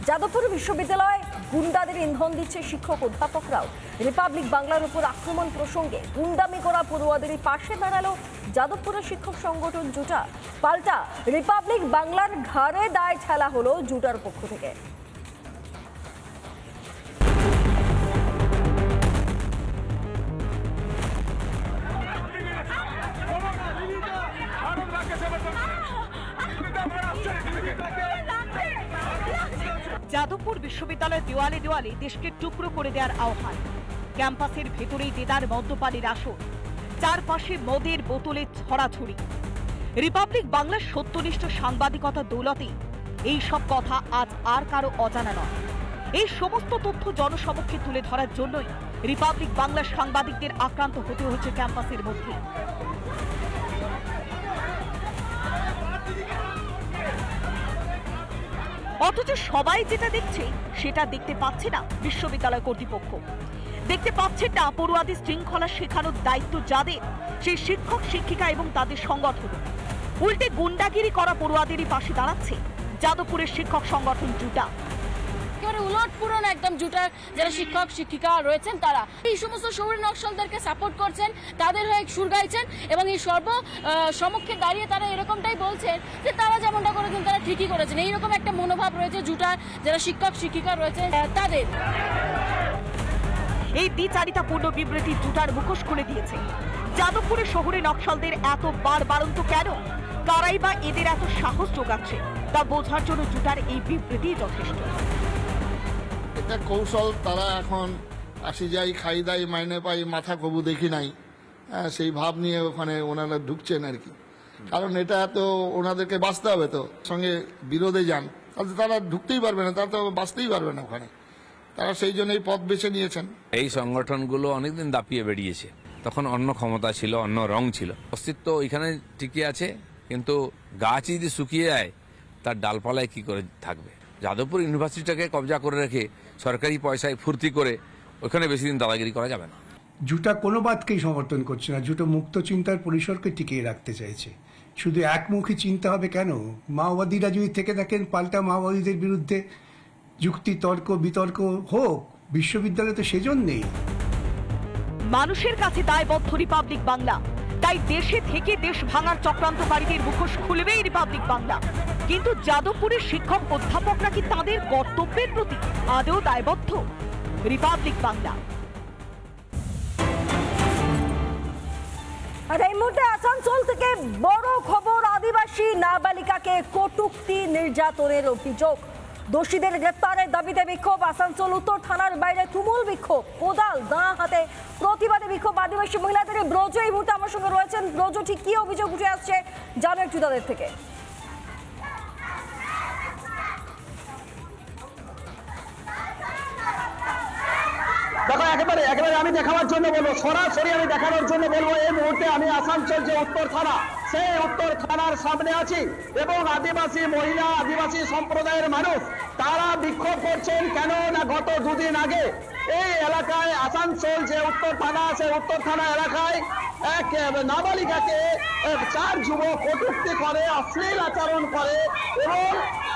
যাদবপুর বিশ্ববিদ্যালয় গুন্ডাদের ইন্ধন দিচ্ছে শিক্ষক অধ্যাপকরাও। রিপাবলিক বাংলার উপর আক্রমণ প্রসঙ্গে গুন্ডামি করা পড়ুয়াদের পাশে দাঁড়ালো যাদবপুরের শিক্ষক সংগঠন জুটা। পাল্টা রিপাবলিক বাংলার ঘাড়ে দায় ঠেলা হলো জুটার পক্ষ থেকে। যাদবপুর বিশ্ববিদ্যালয়ের দেওয়ালে দেওয়ালে দেশকে টুকরো করে দেওয়ার আহ্বান। ক্যাম্পাসের ভেতরেই দেদার মদ্যপানের আসর, চারপাশে মদের বোতলে ছড়াছড়ি। রিপাবলিক বাংলার সত্যনিষ্ঠ সাংবাদিকতা দৌলতে এই সব কথা আজ আর কারো অজানা নয়। এই সমস্ত তথ্য জনসমক্ষে তুলে ধরার জন্যই রিপাবলিক বাংলার সাংবাদিকদের আক্রান্ত হতে হচ্ছে ক্যাম্পাসের মধ্যে। অথচ সবাই যেটা দেখছে সেটা দেখতে পাচ্ছে না বিশ্ববিদ্যালয় কর্তৃপক্ষ, দেখতে পাচ্ছে না পড়ুয়াদের শৃঙ্খলা শেখানোর দায়িত্ব যাদের, সেই শিক্ষক শিক্ষিকা এবং তাদের সংগঠন। উল্টে গুন্ডাগিরি করা পড়ুয়াদেরই পাশে দাঁড়াচ্ছে যাদবপুরের শিক্ষক সংগঠন জুটা। উলট পুরন একদম জুটার যারা শিক্ষক শিক্ষিকা রয়েছেন তারা এই সমস্ত শহুরে নকশালদেরকে সাপোর্ট করছেন, তাদের হয়ে সুর গাইছেন এবং এই সম্মুখে দাঁড়িয়ে তারা এরকমটাই বলছেন যে তারা যেমনটা করেছেন তারা ঠিকই করেছেন। এইরকম একটা মনোভাব রয়েছে জুটার যারা শিক্ষক শিক্ষিকা রয়েছেন তাদের। এই দ্বিচারিতাপূর্ণ বিবৃতি জুটার মুখোশ খুলে দিয়েছে। যাদবপুরের শহুরে নকশালদের এত বারবারন্ত কেন, কারাই বা এদের এত সাহস যোগাচ্ছে তা বোঝার জন্য জুটার এই বিবৃতি যথেষ্ট। এটা কৌশল, তারা এখন আসি যাই খাই দাই মাইনে পাই মাথা কবু দেখি নাই, সেই ভাব নিয়ে ওখানে ওনারা ঢুকছেন আর কি। কারণ এটা তো ওনাদেরকে বাঁচতে হবে, তো সঙ্গে বিরোধে যান তাহলে তারা ঢুকতেই পারবে না, তারা তো বাঁচতেই পারবে না ওখানে। তারা সেই জন্য এই পথ বেছে নিয়েছেন। এই সংগঠনগুলো অনেকদিন দাপিয়ে বেরিয়েছে, তখন অন্য ক্ষমতা ছিল, অন্য রং ছিল, অস্তিত্ব ওইখানে টিকে আছে। কিন্তু গাছ যদি শুকিয়ে যায় তার ডালপালায় কি করে থাকবে? যাদবপুর ইউনিভার্সিটিটাকে কবজা করে রেখে সরকারি পয়সায় ফুর্তি করে ওখানে বেশি দিন দাদাগিরি করা যাবে না। জুটা কোনো বাদকেই সমর্থন করছে না, জুটো মুক্ত চিন্তার পরিসরকে টিকিয়ে রাখতে চাইছে। শুধু একমুখী চিন্তা হবে কেন? মাওবাদীরা যদি থেকে থাকেন পাল্টা মাওবাদীদের বিরুদ্ধে যুক্তি তর্ক বিতর্ক হোক, বিশ্ববিদ্যালয় তো সেজন্যেই। মানুষের কাছে দায়বদ্ধ রিপাবলিক বাংলা, তাই দেশে থেকে দেশ ভাঙার চক্রান্তকারীদের মুখোশ খুলবেই রিপাবলিক বাংলা। কিন্তু যাদবপুরের শিক্ষক অধ্যাপকরা কি তাদের কর্তব্যের প্রতি আদৌ দায়বদ্ধ? রিপাবলিক বাংলা। আর এই মুহূর্তে আসানসোল থেকে বড় খবর, আদিবাসী নাবালিকাকে কটূক্তি নির্যাতনের অভিযোগ। দোষীদের গ্রেফতারের দাবিতে বিক্ষোভ। আসানসোল উত্তর থানার বাইরে তুমুল বিক্ষোভ, কোদাল দাঁ হাতে প্রতিবাদে বিক্ষোভ আদিবাসী মহিলাদের। ব্রজ এই মুহূর্তে আমার সঙ্গে রয়েছেন। ব্রজ, ঠিক কি অভিযোগ উঠে আসছে জানো একটু তাদের থেকে? দেখো একেবারে আমি দেখাবার জন্য বলবো, সরাসরি আমি দেখানোর জন্য বলবো। এই মুহূর্তে আমি আসানসোল যে উত্তর থানা, সেই উত্তর থানার সামনে আছি এবং আদিবাসী মহিলা, আদিবাসী সম্প্রদায়ের মানুষ তারা বিক্ষোভ করছেন। কেন না গত দুদিন আগে এই এলাকায় আসানসোল যে উত্তর থানা আছে, উত্তর থানা এলাকায় এক নাবালিকাকে 4 যুবক কটূক্তি করে, অশ্লীল আচরণ করে এবং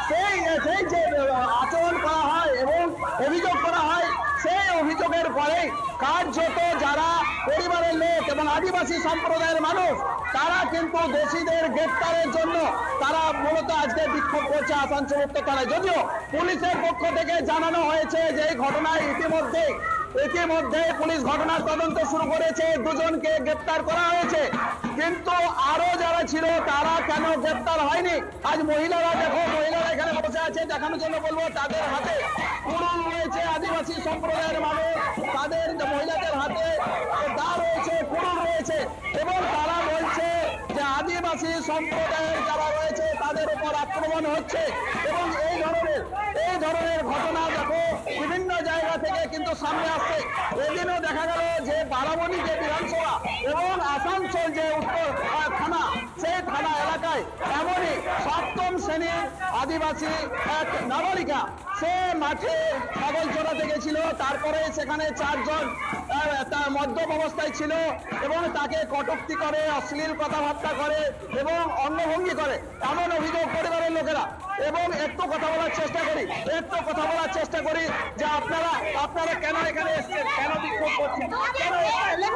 সেই যে আচরণ করা হয় এবং অভিযোগ করা হয়, সেই অভিযোগের পরে কার্যত যারা পরিবারের লোক এবং আদিবাসী সম্প্রদায়ের মানুষ তারা কিন্তু দোষীদের গ্রেফতারের জন্য তারা মূলত আজকে বিক্ষোভ করছে আসানসোল উত্তর থানায়। যদিও পুলিশের পক্ষ থেকে জানানো হয়েছে যে এই ঘটনায় ইতিমধ্যে পুলিশ ঘটনার তদন্ত শুরু করেছে, 2 জনকে গ্রেফতার করা হয়েছে। কিন্তু আরো যারা ছিল তারা কেন গ্রেফতার হয়নি? আজ মহিলারা দেখো, মহিলারা এখানে বসে আছে, দেখানোর জন্য বলবো তাদের হাতে কুড়ুল রয়েছে। আদিবাসী সম্প্রদায়ের মানুষ, তাদের মহিলাদের হাতে দা রয়েছে, কুড়ুল রয়েছে এবং তারা বলছে যে আদিবাসী সম্প্রদায়ের যারা রয়েছে তাদের উপর আক্রমণ হচ্ছে এবং এই ধরনের ঘটনা দেখো বিভিন্ন জায়গা থেকে কিন্তু সামনে আসছে। এদিনও দেখা গেল যে বারাবণী যে বিধানসভা এবং আসানসোল যে উত্তর থানা, সেই থানা এলাকায় এমনই সব সপ্তম শ্রেণীর আদিবাসী এক নাবালিকা, সে মাঠে ছাগল চড়াতে গেছিল, তারপরে সেখানে 4 জন তার মদ্যপ অবস্থায় ছিল এবং তাকে কটূক্তি করে, অশ্লীল কথাবার্তা করে এবং অঙ্গভঙ্গি করে, এমন অভিযোগ পরিবারের লোকেরা। এবং একটু কথা বলার চেষ্টা করি যে আপনারা কেন এখানে এসেছেন, কেন বিক্ষোভ করছেন, কেন এসেছেন?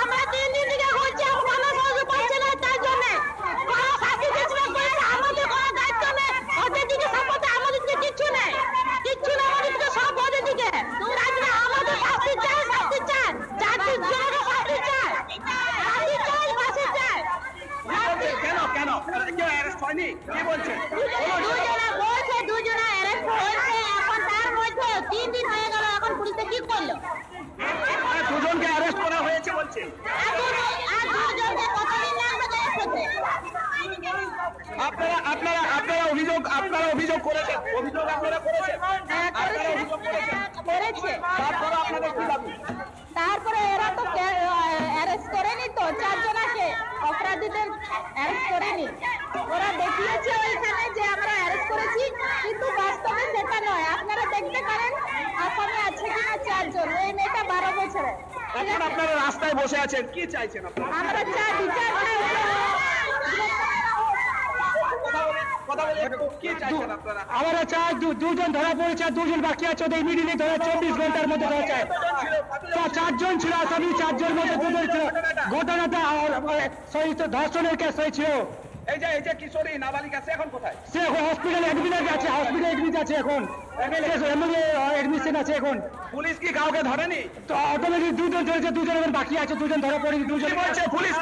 আমরা 3 দিন থেকে ঘুরছি, আমরা সহযোগ পাচ্ছি না, তার জন্য কোনো শাস্তি দিচ্ছে না, আমাদের কোনো দায়িত্ব নেই, ওদের দিকে সাপোর্ট, আমাদের দিকে কিচ্ছু নেই, আমাদের দিকে সব ওদের দিকে। আমাদের শাস্তি চাই, জাতির জন্য শাস্তি চাই। কেন কেউ অ্যারেস্ট হয়নি? কি বলছেন? দুজনা অ্যারেস্ট হয়েছে, এখন তার মধ্যে 3 দিন হয়ে গেল, এখন পুলিশে কি করলো? দুজনকে অ্যারেস্ট করা হয়েছে বলছে। আর দুজনকে কতদিন লাগবে অ্যারেস্ট হতে? আপনারা অভিযোগ করেছেন? অভিযোগ আপনারা করেছেন? করেছে। তারপরে আপনাদের কি দাবি? তারপরে এরা তো অ্যারেস্ট করেনি, তো 4 জনকে অপরাধীদের অ্যারেস্ট করেনি। ওরা দেখিয়েছে ওইখানে যে আমরা অ্যারেস্ট করেছি, কিন্তু বাস্তবে সেটা নয়। আপনারা দেখতে পারেন আসামে আছে কিনা 4 জন। এই মেয়েটা 12 বছরের। এখন আপনারা রাস্তায় বসে আছেন, কি চাইছেন আপনারা? আমরা চাই বিচার চাই। আমরা চাই দুজন ধরা পড়েছে, 2 জন বাকি আছে, ওদের ইমিডিয়েটলি ধরা 24 ঘন্টার মধ্যে ধরা চাই। 4 জন ছিল আসামি, 4 জনের মধ্যে 2 জন ছিল। ঘটনাটা ধর্ষণের কেস হয়েছিল। এই যে কিশোরী নাবালিকা, সে এখন কোথায়? সে এখন হসপিটালে অ্যাডমিট আছে এখন। এডমিশন আছে এখন। পুলিশ কি কাউকে ধরেনি? তো অটোমেটিক 2 জন ধরেছে, 2 জন এখন বাকি আছে, 2 জন ধরা পড়েনি। 2 জন বলছে পুলিশ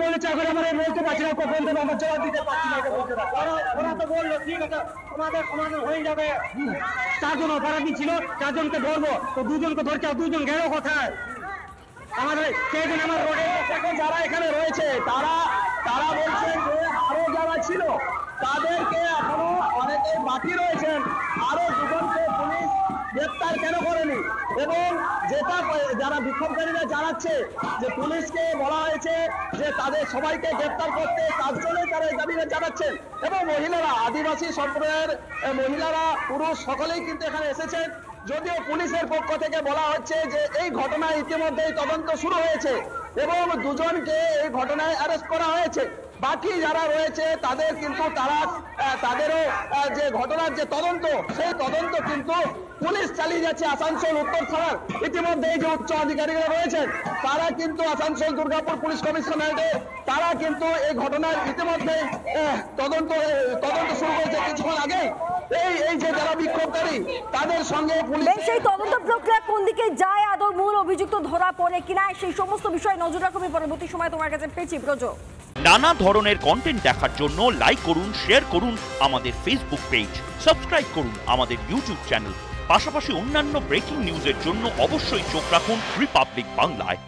বলেছে, এখন আমরা বলতে পারছি না, কখন দেবো আমরা জবাব দিতে পারছি না। ওরা তো বললো ঠিক আছে তোমাদের সমাধান হয়ে যাবে। 4 জন অপরাধী ছিল, 4 জনকে ধরবো, তো 2 জনকে ধরছে, 2 জন গেল কোথায়? আমাদের সেদিন আমার রোডে যারা এখানে রয়েছে তারা বলছেন যে আরো যারা ছিল তাদেরকে এখনো অনেকে বাকি রয়েছেন, আরো 2 জনকে পুলিশ গ্রেপ্তার কেন করেনি? এবং যেটা যারা বিক্ষোভকারীরা জানাচ্ছে যে পুলিশকে বলা হয়েছে যে তাদের সবাইকে গ্রেপ্তার করতে, তার জন্যই তারা এই দাবিটা জানাচ্ছেন। এবং মহিলারা, আদিবাসী সম্প্রদায়ের মহিলারা, পুরুষ সকলেই কিন্তু এখানে এসেছেন। যদিও পুলিশের পক্ষ থেকে বলা হচ্ছে যে এই ঘটনায় ইতিমধ্যেই তদন্ত শুরু হয়েছে এবং 2 জনকে এই ঘটনায় অ্যারেস্ট করা হয়েছে। বাকি যারা রয়েছে তাদের কিন্তু তাদেরও যে ঘটনার যে তদন্ত, সেই তদন্ত কিন্তু পুলিশ চালিয়ে যাচ্ছে আসানসোল উত্তর থানার। ইতিমধ্যে এই যে উচ্চ আধিকারিকরা রয়েছেন তারা কিন্তু আসানসোল দুর্গাপুর পুলিশ কমিশনারেটে তারা কিন্তু এই ঘটনার ইতিমধ্যে তদন্ত শুরু করেছে কিছুক্ষণ আগে। এই যে যারা বিক্ষোভকারী তাদের সঙ্গে পুলিশ সেই তদন্ত প্রক্রিয়া কোন দিকে যায়, আদৌ মূল অভিযুক্ত ধরা পড়ে কিনা, সেই সমস্ত বিষয়ে নজর রাখবো পরবর্তী সময় তোমার কাছে পেয়েছি ব্রজ। নানা ধরনের কন্টেন্ট দেখার জন্য লাইক করুন, শেয়ার করুন আমাদের ফেসবুক পেজ, সাবস্ক্রাইব করুন আমাদের ইউটিউব চ্যানেল। পাশাপাশি অন্যান্য ব্রেকিং নিউজের জন্য অবশ্যই চোখ রাখুন রিপাবলিক বাংলায়।